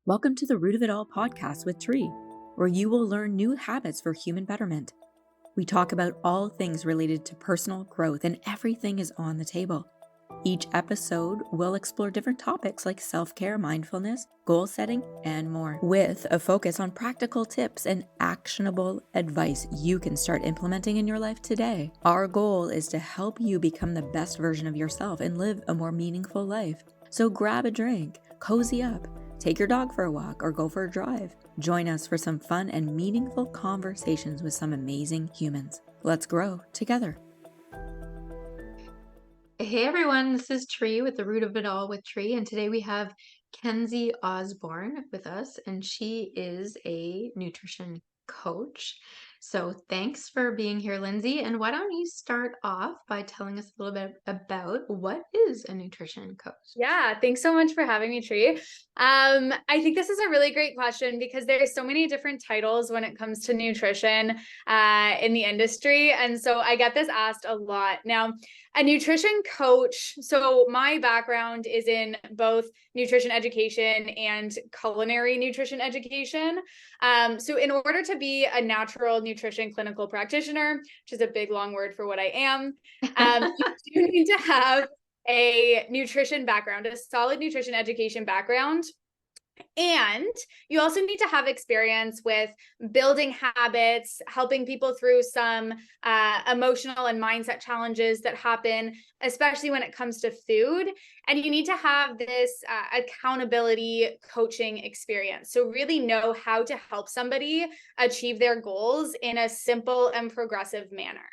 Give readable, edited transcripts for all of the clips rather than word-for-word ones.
Welcome to the Root of It All podcast with Tree, where you will learn new habits for human betterment. We talk about all things related to personal growth, and everything is on the table. Each episode will explore different topics like self-care, mindfulness, goal setting, and more, with a focus on practical tips and actionable advice you can start implementing in your life today. Our goal is to help you become the best version of yourself and live a more meaningful life. So grab a drink, cozy up, take your dog for a walk, or go for a drive. Join us for some fun and meaningful conversations with some amazing humans. Let's grow together. Hey everyone, this is Tree with the Root of It All with Tree, and today we have Kenzie Osborne with us, and she is a nutrition coach. So thanks for being here, Lindsay. And why don't you start off by telling us a little bit about what is a nutrition coach? Yeah, thanks so much for having me, Tree. I think this is a really great question because there's so many different titles when it comes to nutrition in the industry. And so I get this asked a lot. Now, a nutrition coach, so my background is in both nutrition education and culinary nutrition education. So in order to be a natural nutrition clinical practitioner, which is a big, long word for what I am, you do need to have a nutrition background, a solid nutrition education background. And you also need to have experience with building habits, helping people through some emotional and mindset challenges that happen, especially when it comes to food. And you need to have this accountability coaching experience. So really know how to help somebody achieve their goals in a simple and progressive manner.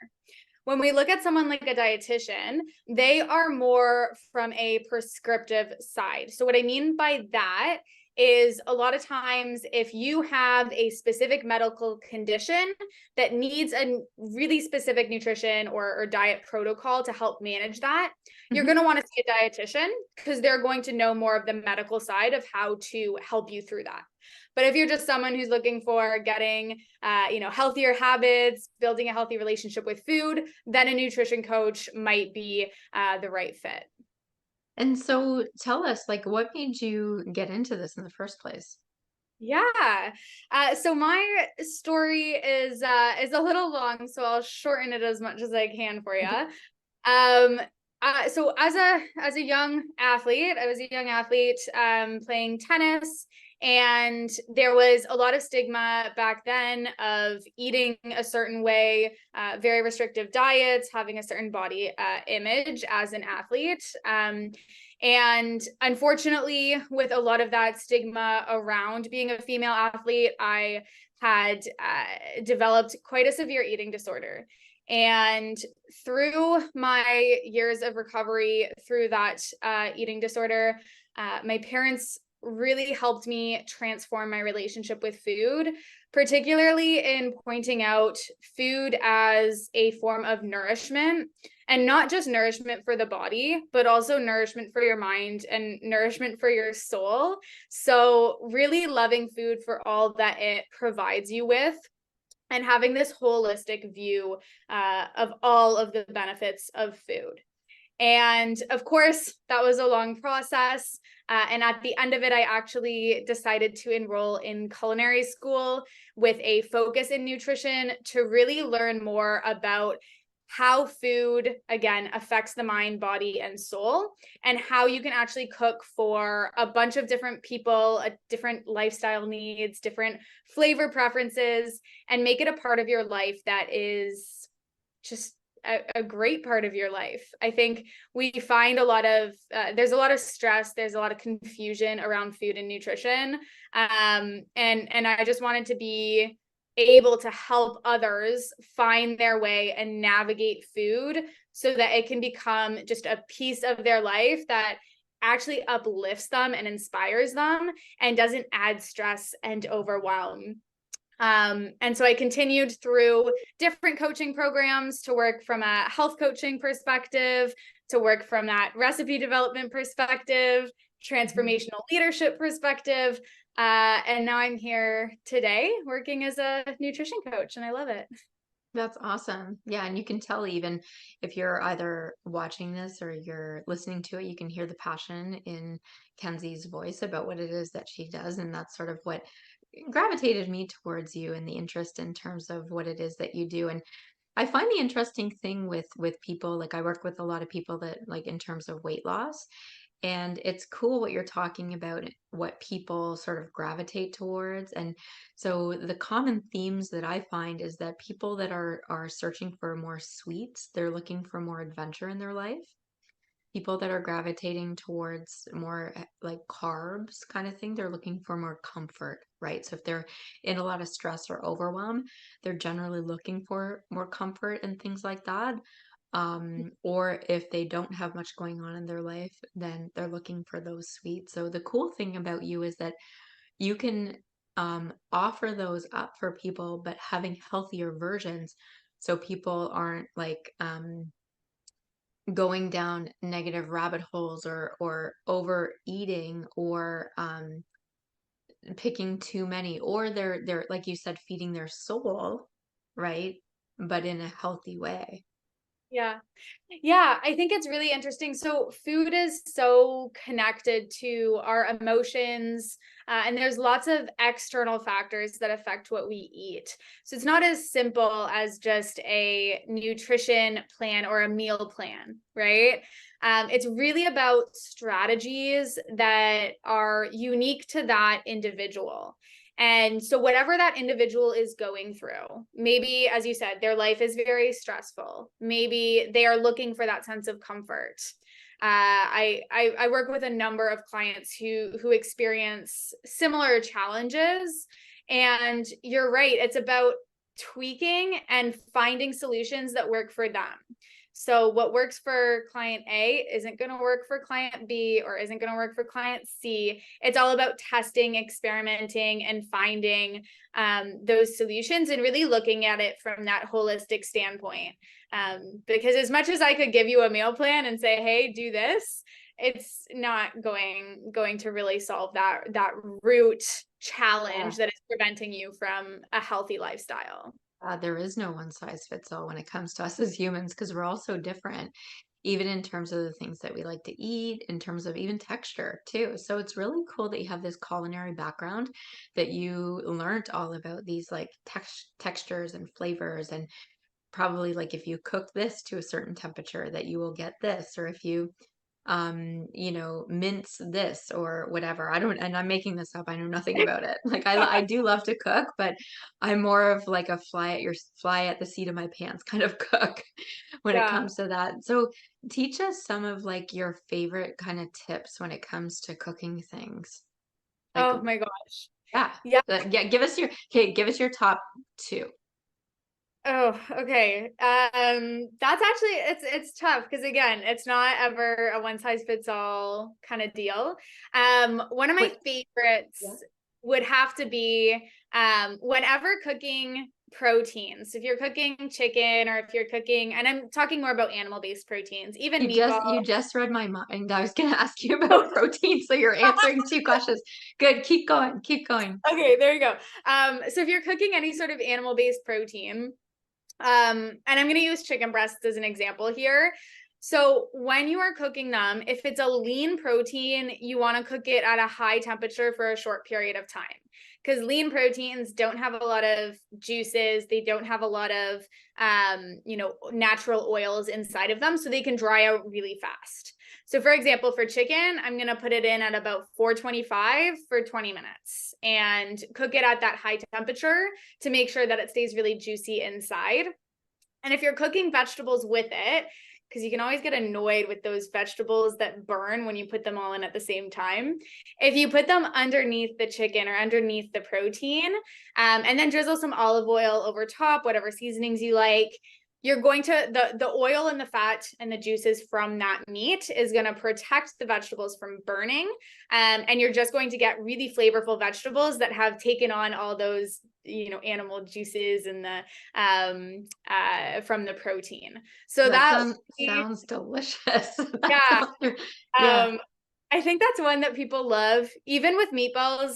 When we look at someone like a dietitian, they are more from a prescriptive side. So what I mean by that is a lot of times if you have a specific medical condition that needs a really specific nutrition or diet protocol to help manage that, you're going to want to see a dietitian because they're going to know more of the medical side of how to help you through that. But if you're just someone who's looking for getting, healthier habits, building a healthy relationship with food, then a nutrition coach might be the right fit. And so tell us, what made you get into this in the first place? Yeah. So my story is a little long, so I'll shorten it as much as I can for you. So as a young athlete, I was a young athlete playing tennis, and there was a lot of stigma back then of eating a certain way, very restrictive diets, having a certain body image as an athlete. And unfortunately, with a lot of that stigma around being a female athlete, I had developed quite a severe eating disorder. And through my years of recovery through that eating disorder, my parents really helped me transform my relationship with food, particularly in pointing out food as a form of nourishment, and not just nourishment for the body, but also nourishment for your mind and nourishment for your soul. So really loving food for all that it provides you with, and having this holistic view of all of the benefits of food. And of course, that was a long process. And at the end of it, I actually decided to enroll in culinary school with a focus in nutrition to really learn more about how food, again, affects the mind, body, and soul, and how you can actually cook for a bunch of different people, different lifestyle needs, different flavor preferences, and make it a part of your life that is just a great part of your life. I think we find there's a lot of stress, there's a lot of confusion around food and nutrition. And I just wanted to be able to help others find their way and navigate food so that it can become just a piece of their life that actually uplifts them and inspires them and doesn't add stress and overwhelm. And so I continued through different coaching programs to work from a health coaching perspective, to work from that recipe development perspective, transformational leadership perspective. And now I'm here today working as a nutrition coach, and I love it. That's awesome. Yeah, and you can tell even if you're either watching this or you're listening to it, you can hear the passion in Kenzie's voice about what it is that she does. And that's sort of what gravitated me towards you and the interest in terms of what it is that you do. And I find the interesting thing with people, like I work with a lot of people that like in terms of weight loss, and it's cool what you're talking about, what people sort of gravitate towards. And so the common themes that I find is that people that are searching for more sweets, they're looking for more adventure in their life. People that are gravitating towards more like carbs kind of thing, they're looking for more comfort, right? So if they're in a lot of stress or overwhelm, they're generally looking for more comfort and things like that. Or if they don't have much going on in their life, then they're looking for those sweets. So the cool thing about you is that you can offer those up for people, but having healthier versions so people aren't like going down negative rabbit holes or overeating or picking too many, or they're like you said, feeding their soul, right? But in a healthy way. Yeah. Yeah, I think it's really interesting. So food is so connected to our emotions, and there's lots of external factors that affect what we eat. So it's not as simple as just a nutrition plan or a meal plan, right? It's really about strategies that are unique to that individual. And so, whatever that individual is going through, maybe, as you said, their life is very stressful. Maybe they are looking for that sense of comfort. I work with a number of clients who experience similar challenges, and you're right. It's about tweaking and finding solutions that work for them. So what works for client A isn't going to work for client B or isn't going to work for client C. It's all about testing, experimenting, and finding those solutions and really looking at it from that holistic standpoint. Because as much as I could give you a meal plan and say, hey, do this, it's not going to really solve that root challenge that is preventing you from a healthy lifestyle. There is no one size fits all when it comes to us as humans because we're all so different, even in terms of the things that we like to eat, in terms of even texture too. So it's really cool that you have this culinary background, that you learned all about these like textures and flavors, and probably like if you cook this to a certain temperature that you will get this, or if you mince this or whatever. I don't, and I'm making this up. I know nothing about it. Like I do love to cook, but I'm more of like a fly at the seat of my pants kind of cook when it Yeah. comes to that. So teach us some of like your favorite kind of tips when it comes to cooking things. Like, Oh my gosh. yeah, Yeah. yeah. Give us your top two. Oh, okay. That's actually it's tough because again, it's not ever a one size fits all kind of deal. One of my Wait, yeah. favorites would have to be whenever cooking proteins. If you're cooking chicken or if you're cooking, and I'm talking more about animal-based proteins, even meatball. You just read my mind. I was gonna ask you about protein, so you're answering two questions. Good. Keep going. Keep going. Okay, there you go. So if you're cooking any sort of animal-based protein, and I'm going to use chicken breasts as an example here. So when you are cooking them, if it's a lean protein, you want to cook it at a high temperature for a short period of time, because lean proteins don't have a lot of juices. They don't have a lot of, natural oils inside of them. So they can dry out really fast. So for example, for chicken, I'm going to put it in at about 425 for 20 minutes and cook it at that high temperature to make sure that it stays really juicy inside. And if you're cooking vegetables with it, because you can always get annoyed with those vegetables that burn when you put them all in at the same time. If you put them underneath the chicken or underneath the protein, and then drizzle some olive oil over top, whatever seasonings you like, you're going to the oil and the fat and the juices from that meat is going to protect the vegetables from burning, and you're just going to get really flavorful vegetables that have taken on all those animal juices and the from the protein. So that Sounds delicious. yeah, Yeah. I think that's one that people love, even with meatballs.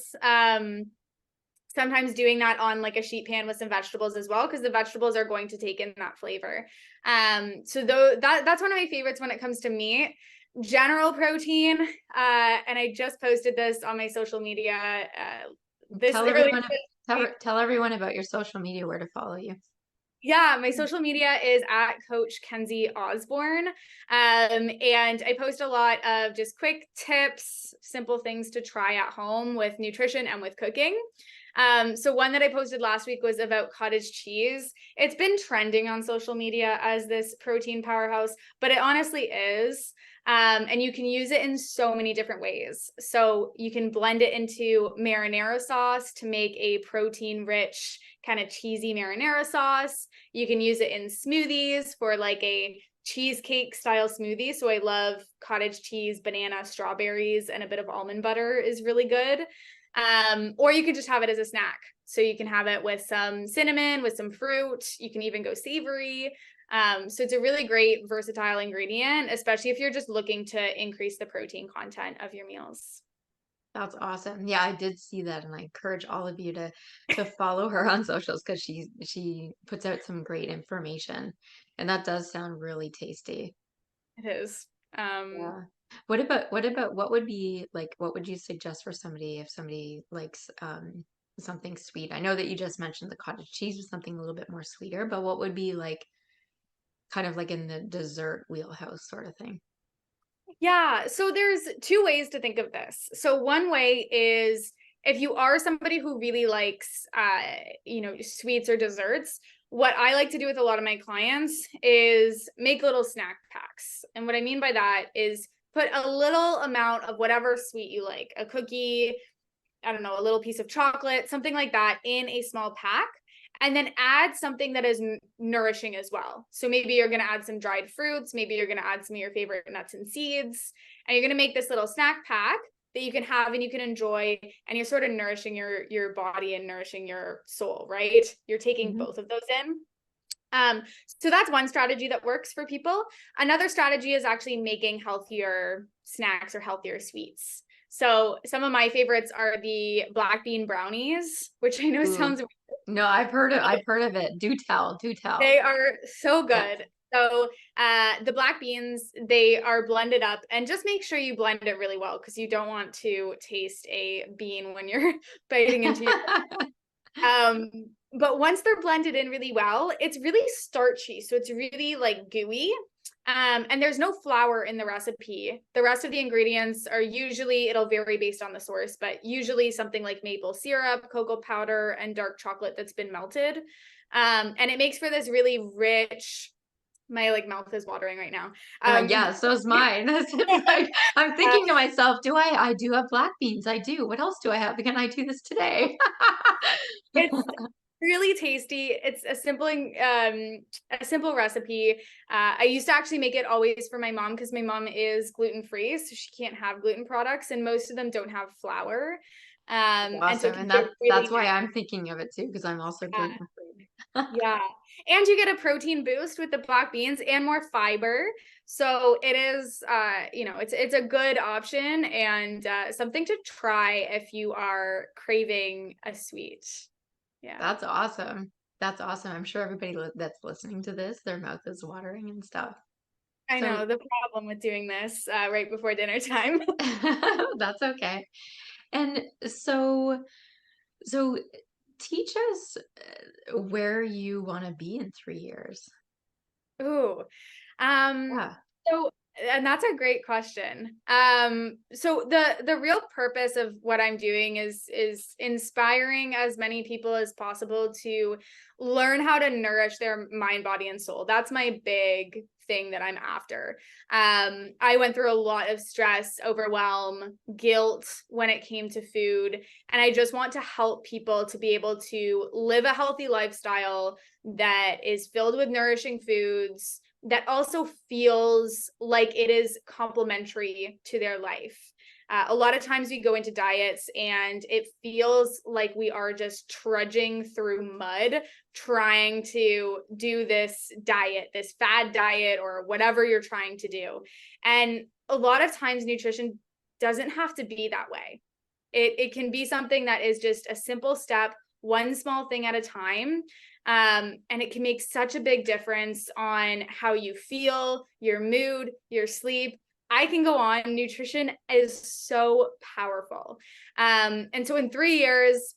sometimes doing that on like a sheet pan with some vegetables as well, because the vegetables are going to take in that flavor. So that's one of my favorites when it comes to meat. General protein, and I just posted this on my social media. Tell everyone about your social media, where to follow you. Yeah, my social media is at Coach Kenzie Osborne. And I post a lot of just quick tips, simple things to try at home with nutrition and with cooking. So one that I posted last week was about cottage cheese. It's been trending on social media as this protein powerhouse, but it honestly is. And you can use it in so many different ways. So you can blend it into marinara sauce to make a protein-rich, kind of cheesy marinara sauce. You can use it in smoothies for like a cheesecake style smoothie. So I love cottage cheese, banana, strawberries, and a bit of almond butter is really good. Or you could just have it as a snack. So you can have it with some cinnamon, with some fruit. You can even go savory. So it's a really great versatile ingredient, especially if you're just looking to increase the protein content of your meals. That's awesome. Yeah, I did see that, and I encourage all of you to follow her on socials, because she puts out some great information, and that does sound really tasty. It is. Yeah. What would be like, what would you suggest for somebody if somebody likes something sweet? I know that you just mentioned the cottage cheese was something a little bit more sweeter, but what would be like kind of like in the dessert wheelhouse sort of thing? Yeah, so there's two ways to think of this. So one way is if you are somebody who really likes sweets or desserts, what I like to do with a lot of my clients is make little snack packs. And what I mean by that is put a little amount of whatever sweet you like, a cookie, I don't know, a little piece of chocolate, something like that in a small pack. And then add something that is nourishing as well. So maybe you're going to add some dried fruits. Maybe you're going to add some of your favorite nuts and seeds. And you're going to make this little snack pack that you can have and you can enjoy. And you're sort of nourishing your body and nourishing your soul, right? You're taking both of those in. So that's one strategy that works for people. Another strategy is actually making healthier snacks or healthier sweets. So some of my favorites are the black bean brownies, which I know sounds weird. No, I've heard of it. Do tell. They are so good. Yes. So the black beans, they are blended up, and just make sure you blend it really well, because you don't want to taste a bean when you're biting into your but once they're blended in really well, it's really starchy. So it's really like gooey. And there's no flour in the recipe. The rest of the ingredients are usually, it'll vary based on the source, but usually something like maple syrup, cocoa powder, and dark chocolate that's been melted. And it makes for this really rich, my like mouth is watering right now. Yeah, so is mine. Like, I'm thinking to myself, I do have black beans. I do. What else do I have? Can I do this today? It's really tasty. It's a simple recipe. I used to actually make it always for my mom, because my mom is gluten-free, so she can't have gluten products, and most of them don't have flour. Awesome. And that's why I'm thinking of it too, because I'm also gluten-free. Yeah. And you get a protein boost with the black beans and more fiber. So it is, it's a good option, and something to try if you are craving a sweet. Yeah. That's awesome. That's awesome. I'm sure everybody that's listening to this, their mouth is watering and stuff. I know the problem with doing this right before dinner time. That's okay. And so teach us where you want to be in 3 years. Ooh. Yeah. So, and that's a great question. So the real purpose of what I'm doing is inspiring as many people as possible to learn how to nourish their mind, body, and soul. That's my big thing that I'm after. I went through a lot of stress, overwhelm, guilt when it came to food, and I just want to help people to be able to live a healthy lifestyle that is filled with nourishing foods, that also feels like it is complementary to their life. A lot of times we go into diets and it feels like we are just trudging through mud, trying to do this diet, this fad diet, or whatever you're trying to do. And a lot of times nutrition doesn't have to be that way. It can be something that is just a simple step one small thing at a time. And it can make such a big difference on how you feel, your mood, your sleep. I can go on. Nutrition is so powerful. And so in 3 years,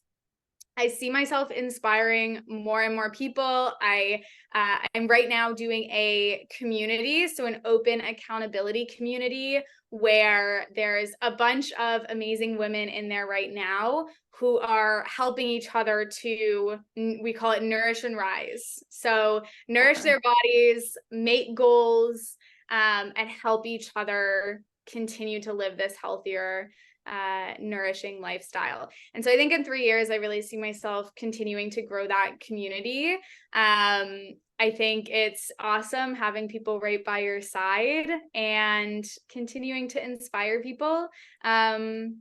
I see myself inspiring more and more people. I'm right now doing a community, so an open accountability community where there's a bunch of amazing women in there right now who are helping each other to, we call it nourish and rise. So nourish their bodies, make goals, and help each other continue to live this healthier, nourishing lifestyle. And so I think in 3 years, I really see myself continuing to grow that community. I think it's awesome having people right by your side and continuing to inspire people, from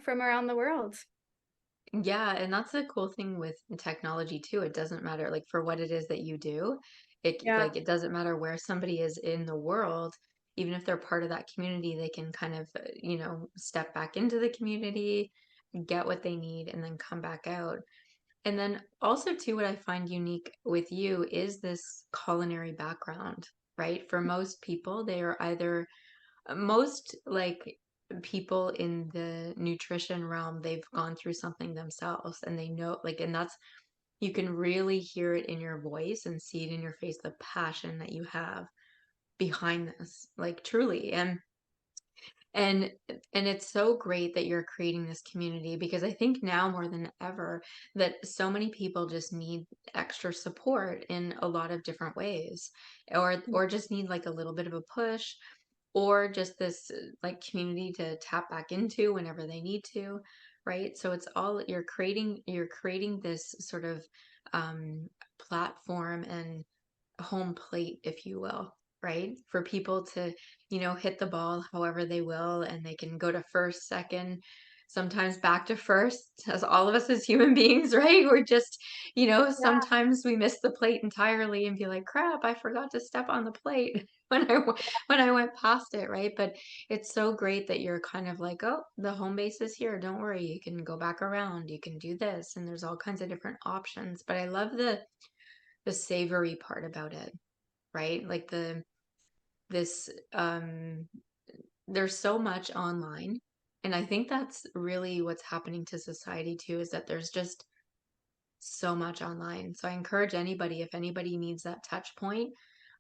around the world. Yeah, and that's the cool thing with technology too. It doesn't matter like for what it is that you do. Yeah. It doesn't matter where somebody is in the world, even if they're part of that community, they can kind of, step back into the community, get what they need, and then come back out. And then also too, what I find unique with you is this culinary background, right? For most people, they are either most like people in the nutrition realm, they've gone through something themselves and they know like, and that's, you can really hear it in your voice and see it in your face, the passion that you have behind this, like truly. And and it's so great that you're creating this community because I think now more than ever that so many people just need extra support in a lot of different ways, or just need like a little bit of a push, or just this like community to tap back into whenever they need to, right? So it's all you're creating this sort of platform and home plate, if you will, right? For people to, hit the ball however they will, and they can go to first, second, sometimes back to first, as all of us as human beings, right? We're just, sometimes we miss the plate entirely and be like, crap, I forgot to step on the plate when I went past it, right? But it's so great that you're kind of like, oh, the home base is here. Don't worry, you can go back around, you can do this, and there's all kinds of different options. But I love the savory part about it, right? Like this there's so much online, and I think that's really what's happening to society too, is that there's just so much online. So I encourage anybody, if anybody needs that touch point,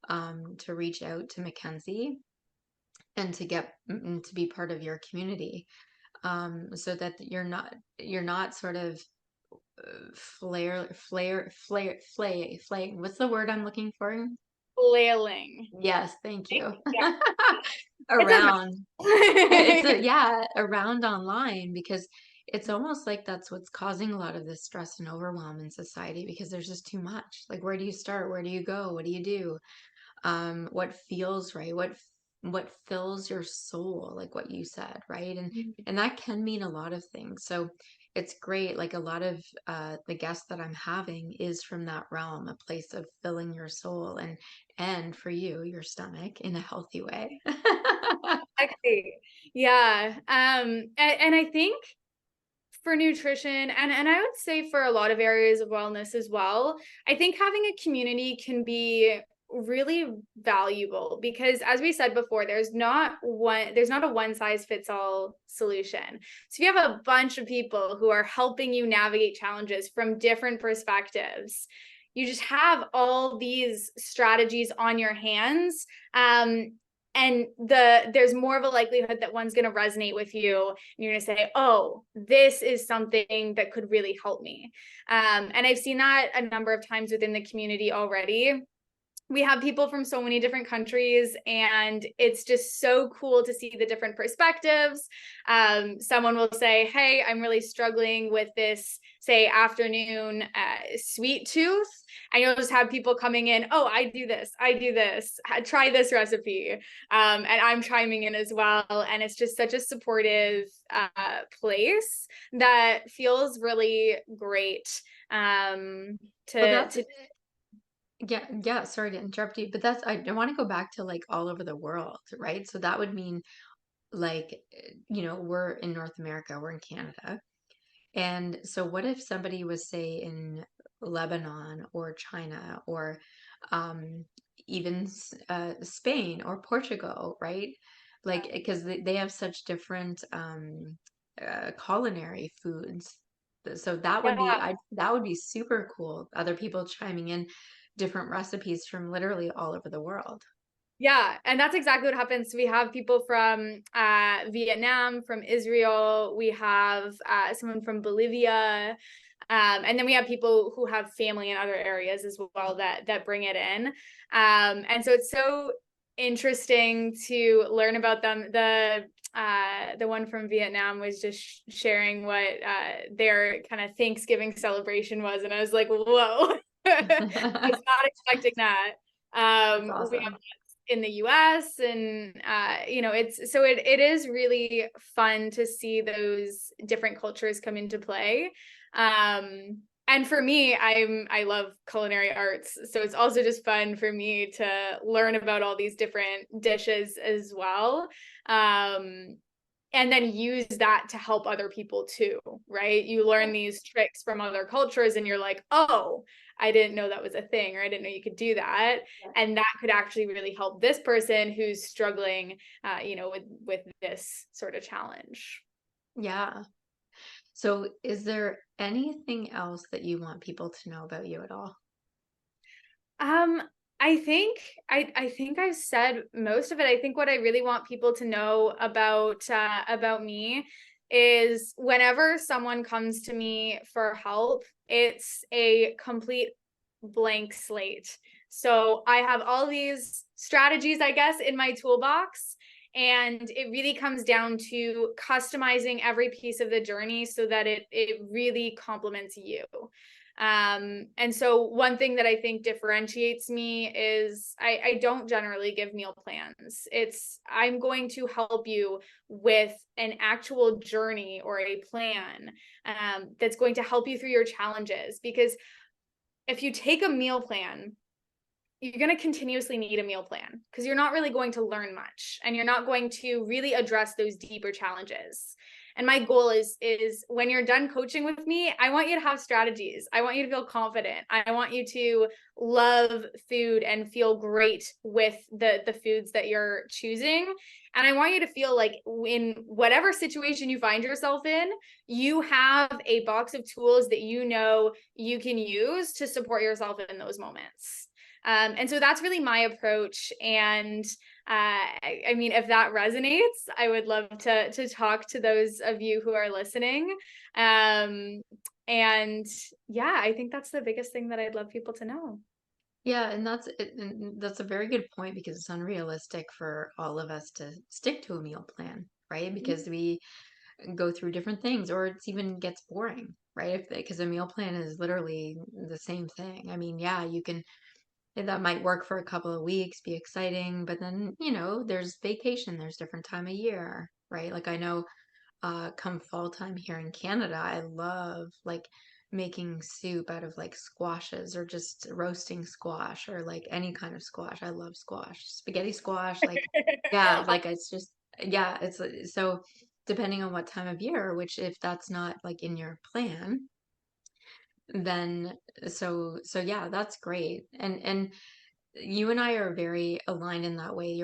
to reach out to Mackenzie and to be part of your community, so that you're not sort of flaying. What's the word I'm looking for? Flailing. Yes, thank you. Yeah. It's a Around. It's mess. around online, because it's almost like that's what's causing a lot of this stress and overwhelm in society, because there's just too much. Like, where do you start? Where do you go? What do you do? What feels right? What fills your soul, like what you said, right? And that can mean a lot of things. So it's great. Like a lot of the guests that I'm having is from that realm, a place of filling your soul, and for you, your stomach in a healthy way. Exactly. Yeah. And I think for nutrition and I would say for a lot of areas of wellness as well, I think having a community can be really valuable because as we said before, there's not a one size fits all solution. So if you have a bunch of people who are helping you navigate challenges from different perspectives, you just have all these strategies on your hands. And there's more of a likelihood that one's going to resonate with you and you're going to say, oh, this is something that could really help me. And I've seen that a number of times within the community already. We have people from so many different countries and it's just so cool to see the different perspectives. Someone will say, hey, I'm really struggling with this, say, afternoon sweet tooth. And you'll just have people coming in, oh, I do this, try this recipe. And I'm chiming in as well. And it's just such a supportive place that feels really great. Well, yeah, sorry to interrupt you, but I want to go back to like all over the world, right? So that would mean like, we're in North America, we're in Canada. And so what if somebody was, say, in Lebanon or China or um, even Spain or Portugal, right? Like, because they have such different culinary foods. So Yeah. that would be super cool. Other people chiming in different recipes from literally all over the world. Yeah, and that's exactly what happens. We have people from Vietnam, from Israel. We have someone from Bolivia, and then we have people who have family in other areas as well that bring it in. And so it's so interesting to learn about them. The one from Vietnam was just sharing what their kind of Thanksgiving celebration was, and I was like, "Whoa, I was not expecting that." That's We have awesome. in the US, and it is really fun to see those different cultures come into play. And for me, I love culinary arts, so it's also just fun for me to learn about all these different dishes as well. And then use that to help other people too, right? You learn these tricks from other cultures and you're like, oh, I didn't know that was a thing, or I didn't know you could do that. And that could actually really help this person who's struggling, with this sort of challenge. Yeah. So is there anything else that you want people to know about you at all? Um, I think I've said most of it. I think what I really want people to know about me is whenever someone comes to me for help, it's a complete blank slate. So I have all these strategies, I guess, in my toolbox. And it really comes down to customizing every piece of the journey so that it really complements you. And so one thing that I think differentiates me is I don't generally give meal plans. I'm going to help you with an actual journey or a plan that's going to help you through your challenges. Because if you take a meal plan, you're going to continuously need a meal plan because you're not really going to learn much and you're not going to really address those deeper challenges. And my goal is when you're done coaching with me, I want you to have strategies. I want you to feel confident. I want you to love food and feel great with the foods that you're choosing. And I want you to feel like in whatever situation you find yourself in, you have a box of tools that you know you can use to support yourself in those moments. And so that's really my approach. And I mean, if that resonates, I would love to talk to those of you who are listening. And yeah, I think that's the biggest thing that I'd love people to know. Yeah, and that's a very good point because it's unrealistic for all of us to stick to a meal plan, right? Because we go through different things or it's even gets boring, right? If because a meal plan is literally the same thing. I mean, yeah, you can that might work for a couple of weeks, be exciting, but then, there's vacation, there's different time of year, right? Like I know come fall time here in Canada, I love like making soup out of like squashes or just roasting squash or like any kind of squash. I love squash, spaghetti squash, like yeah, like it's just yeah, it's so depending on what time of year, which if that's not like in your plan, then so yeah, that's great. And you and I are very aligned in that way.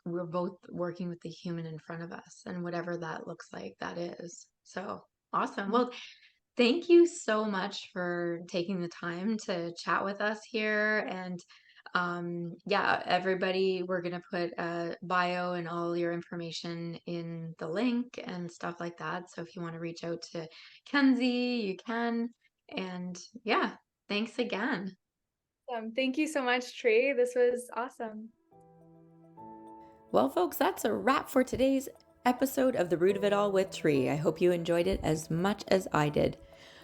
We're both working with the human in front of us and whatever that looks like, that is. So awesome. Well, thank you so much for taking the time to chat with us here. And yeah, everybody, we're going to put a bio and all your information in the link and stuff like that. So if you want to reach out to Kenzie, you can. And yeah, thanks again. Thank you so much, Tree. This was awesome. Well, folks, that's a wrap for today's episode of The Root of It All with Tree. I hope you enjoyed it as much as I did.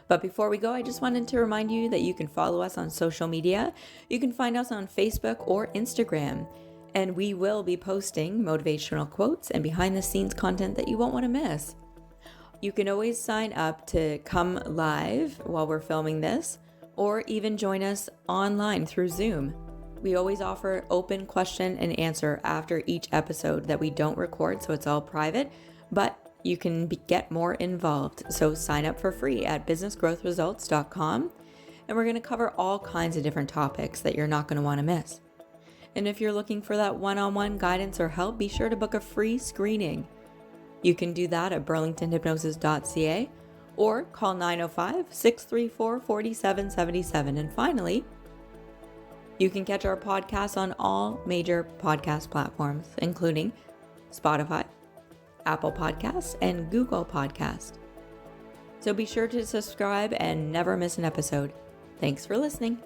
But before we go, I just wanted to remind you that you can follow us on social media. You can find us on Facebook or Instagram. And we will be posting motivational quotes and behind the scenes content that you won't want to miss. You can always sign up to come live while we're filming this, or even join us online through Zoom. We always offer open question and answer after each episode that we don't record, so it's all private, but you can get more involved. So sign up for free at businessgrowthresults.com, and we're going to cover all kinds of different topics that you're not going to want to miss. And if you're looking for that one-on-one guidance or help, be sure to book a free screening. You can do that at burlingtonhypnosis.ca or call 905-634-4777. And finally, you can catch our podcast on all major podcast platforms, including Spotify, Apple Podcasts, and Google Podcasts. So be sure to subscribe and never miss an episode. Thanks for listening.